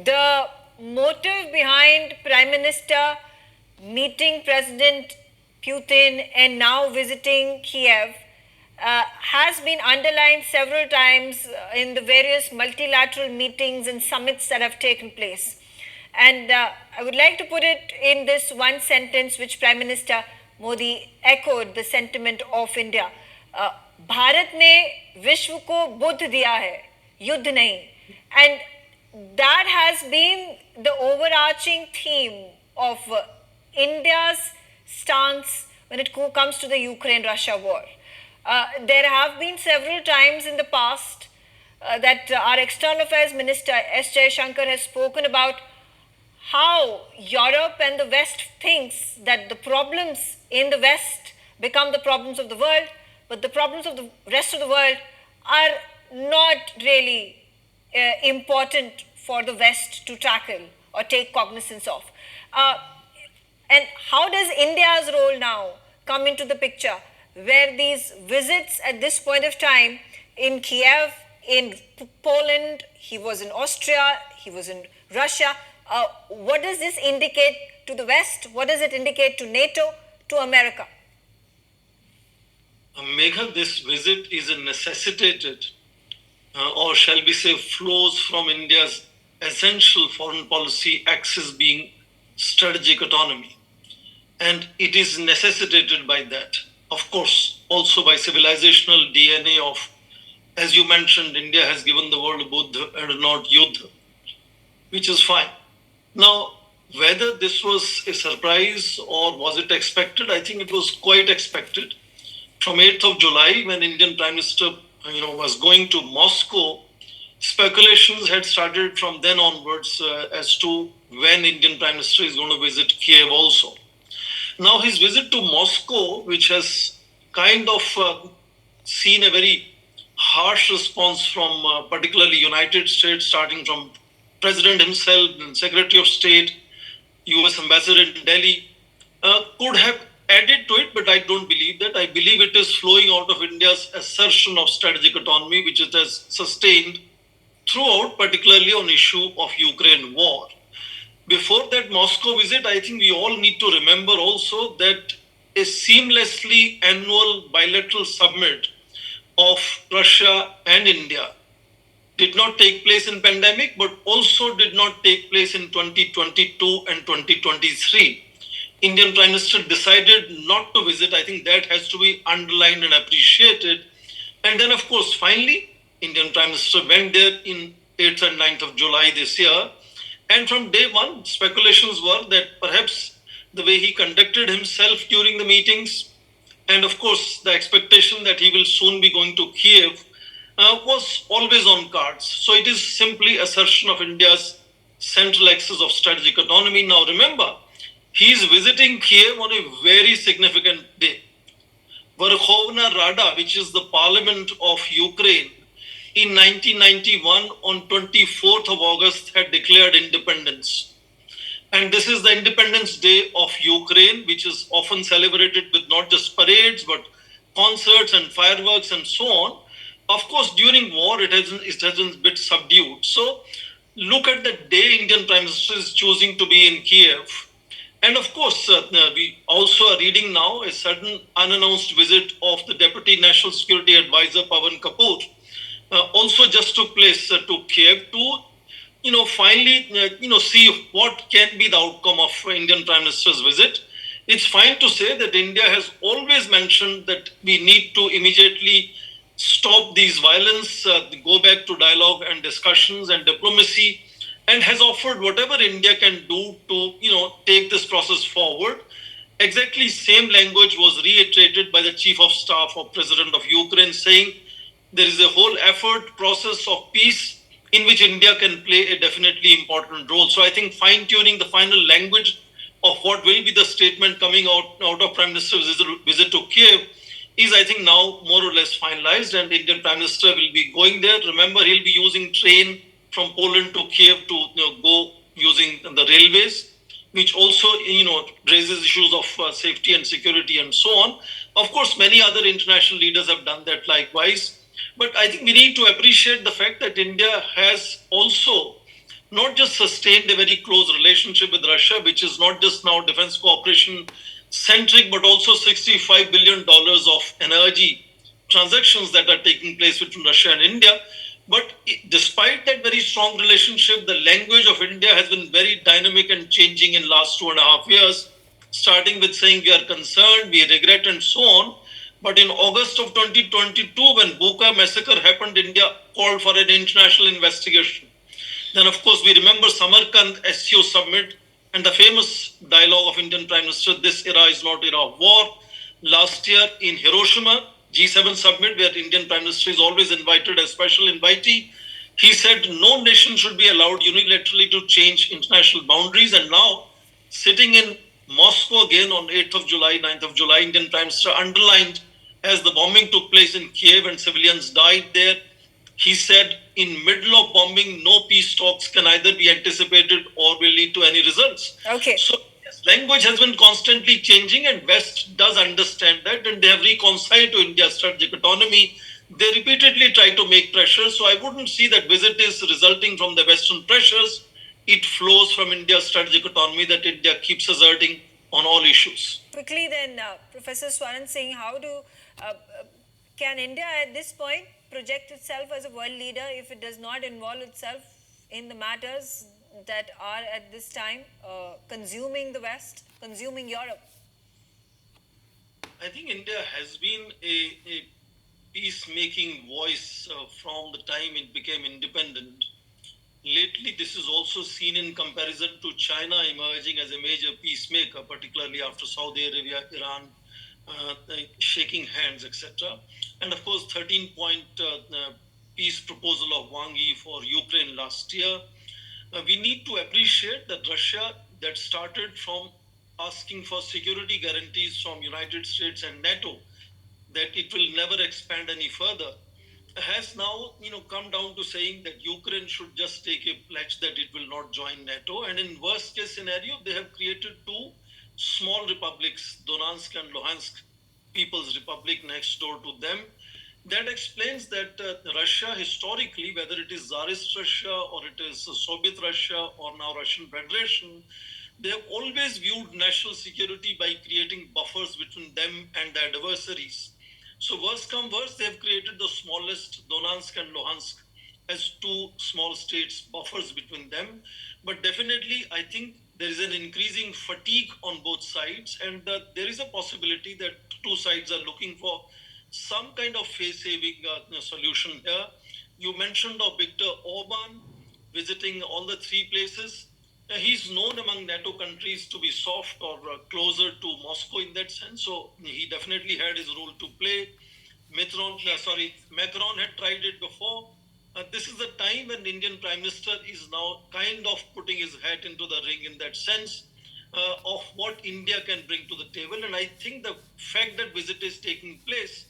the motive behind Prime Minister meeting President Putin and now visiting Kiev has been underlined several times in the various multilateral meetings and summits that have taken place. And I would like to put it in this one sentence, which Prime Minister Modi echoed the sentiment of India. Bharat ने विश्व को बुद्ध दिया है, युद्ध नहीं. And that has been the overarching theme of India's stance when it comes to the Ukraine-Russia war. There have been several times in the past that our External Affairs Minister S. Jaishankar has spoken about how Europe and the West thinks that the problems in the West become the problems of the world, but the problems of the rest of the world are not really important for the West to tackle or take cognizance of. And how does India's role now come into the picture, where these visits at this point of time in Kiev, in Poland, he was in Austria, he was in Russia. What does this indicate to the West? What does it indicate to NATO, to America? Megha, this visit is necessitated, or shall we say, flows from India's essential foreign policy axis being strategic autonomy. And it is necessitated by that. Of course, also by civilizational DNA of, as you mentioned, India has given the world Buddha and not Yuddha, which is fine. Now, whether this was a surprise or was it expected, I think it was quite expected. From 8th of July, when Indian Prime Minister was going to Moscow, speculations had started from then onwards as to when Indian Prime Minister is going to visit Kiev also. Now his visit to Moscow, which has kind of seen a very harsh response from particularly United States, starting from President himself and Secretary of State, US Ambassador in Delhi, could have added to it, but I don't believe that. I believe it is flowing out of India's assertion of strategic autonomy, which it has sustained throughout, particularly on issue of Ukraine war. Before that Moscow visit, I think we all need to remember also that a seamlessly annual bilateral summit of Russia and India did not take place in pandemic, but also did not take place in 2022 and 2023. Indian Prime Minister decided not to visit. I think that has to be underlined and appreciated. And then, of course, finally, Indian Prime Minister went there in 8th and 9th of July this year. And from day one, speculations were that perhaps the way he conducted himself during the meetings, and of course, the expectation that he will soon be going to Kiev, was always on cards. So it is simply assertion of India's central axis of strategic autonomy. Now remember, he is visiting Kiev on a very significant day. Verkhovna Rada, which is the parliament of Ukraine, in 1991 on 24th of August had declared independence. And this is the Independence Day of Ukraine, which is often celebrated with not just parades, but concerts and fireworks and so on. Of course, during war, it has been a bit subdued. So look at the day Indian Prime Minister is choosing to be in Kiev. And of course, we also are reading now a sudden unannounced visit of the Deputy National Security Advisor Pavan Kapoor. Also just took place to Kiev to, finally, see what can be the outcome of Indian Prime Minister's visit. It's fine to say that India has always mentioned that we need to immediately stop these violence, go back to dialogue and discussions and diplomacy, and has offered whatever India can do to, take this process forward. Exactly same language was reiterated by the Chief of Staff of President of Ukraine, saying there is a whole effort, process of peace in which India can play a definitely important role. So I think fine-tuning the final language of what will be the statement coming out of Prime Minister's visit to Kiev is, I think, now more or less finalized, and Indian Prime Minister will be going there. Remember, he'll be using train from Poland to Kiev to go using the railways, which also raises issues of safety and security and so on. Of course, many other international leaders have done that likewise. But I think we need to appreciate the fact that India has also not just sustained a very close relationship with Russia, which is not just now defense cooperation centric, but also $65 billion of energy transactions that are taking place between Russia and India. But despite that very strong relationship, the language of India has been very dynamic and changing in last 2.5 years, starting with saying we are concerned, we regret, and so on. But in August of 2022, when Boka massacre happened, India called for an international investigation. Then, of course, we remember Samarkand SCO summit and the famous dialogue of Indian Prime Minister, this era is not era of war. Last year in Hiroshima, G7 summit, where Indian Prime Minister is always invited as special invitee, he said no nation should be allowed unilaterally to change international boundaries. And now, sitting in Moscow again on 8th of July, 9th of July, Indian Prime Minister underlined as the bombing took place in Kiev and civilians died there, he said, in middle of bombing, no peace talks can either be anticipated or will lead to any results. Okay. So yes, language has been constantly changing, and West does understand that, and they have reconciled to India's strategic autonomy. They repeatedly try to make pressure. So I wouldn't see that visit is resulting from the Western pressures. It flows from India's strategic autonomy that India keeps asserting on all issues. Quickly then, Professor Swaran Singh, can India at this point project itself as a world leader if it does not involve itself in the matters that are at this time consuming the West, consuming Europe? I think India has been a peacemaking voice from the time it became independent. Lately, this is also seen in comparison to China emerging as a major peacemaker, particularly after Saudi Arabia, Iran shaking hands, etc. And of course, 13-point peace proposal of Wang Yi for Ukraine last year. We need to appreciate that Russia, that started from asking for security guarantees from United States and NATO, that it will never expand any further, has now come down to saying that Ukraine should just take a pledge that it will not join NATO. And in worst case scenario, they have created two small republics, Donetsk and Luhansk People's Republic, next door to them. That explains that Russia historically, whether it is Tsarist Russia or it is Soviet Russia or now Russian Federation, they have always viewed national security by creating buffers between them and their adversaries. So worst come worst, they have created the smallest Donetsk and Luhansk as two small states, buffers between them. But definitely, I think there is an increasing fatigue on both sides, and there is a possibility that two sides are looking for some kind of face-saving solution here. You mentioned of Viktor Orban visiting all the three places. He's known among NATO countries to be soft or closer to Moscow in that sense, so he definitely had his role to play. Macron had tried it before. This is the time when the Indian Prime Minister is now kind of putting his hat into the ring in that sense of what India can bring to the table. And I think the fact that visit is taking place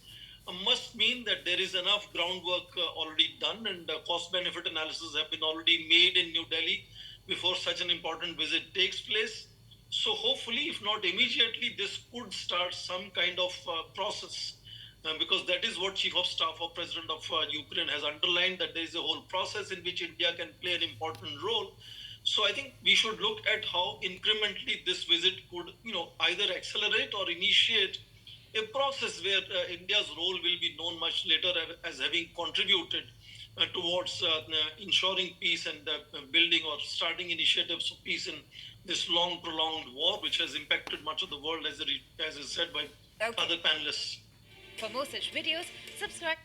must mean that there is enough groundwork already done, and cost-benefit analysis have been already made in New Delhi before such an important visit takes place. So hopefully, if not immediately, this could start some kind of process, because that is what Chief of Staff of President of Ukraine has underlined, that there is a whole process in which India can play an important role. So I think we should look at how incrementally this visit could, either accelerate or initiate a process where India's role will be known much later as having contributed towards ensuring peace and building or starting initiatives of peace in this long prolonged war, which has impacted much of the world, as is said by other panelists. For more such videos, subscribe.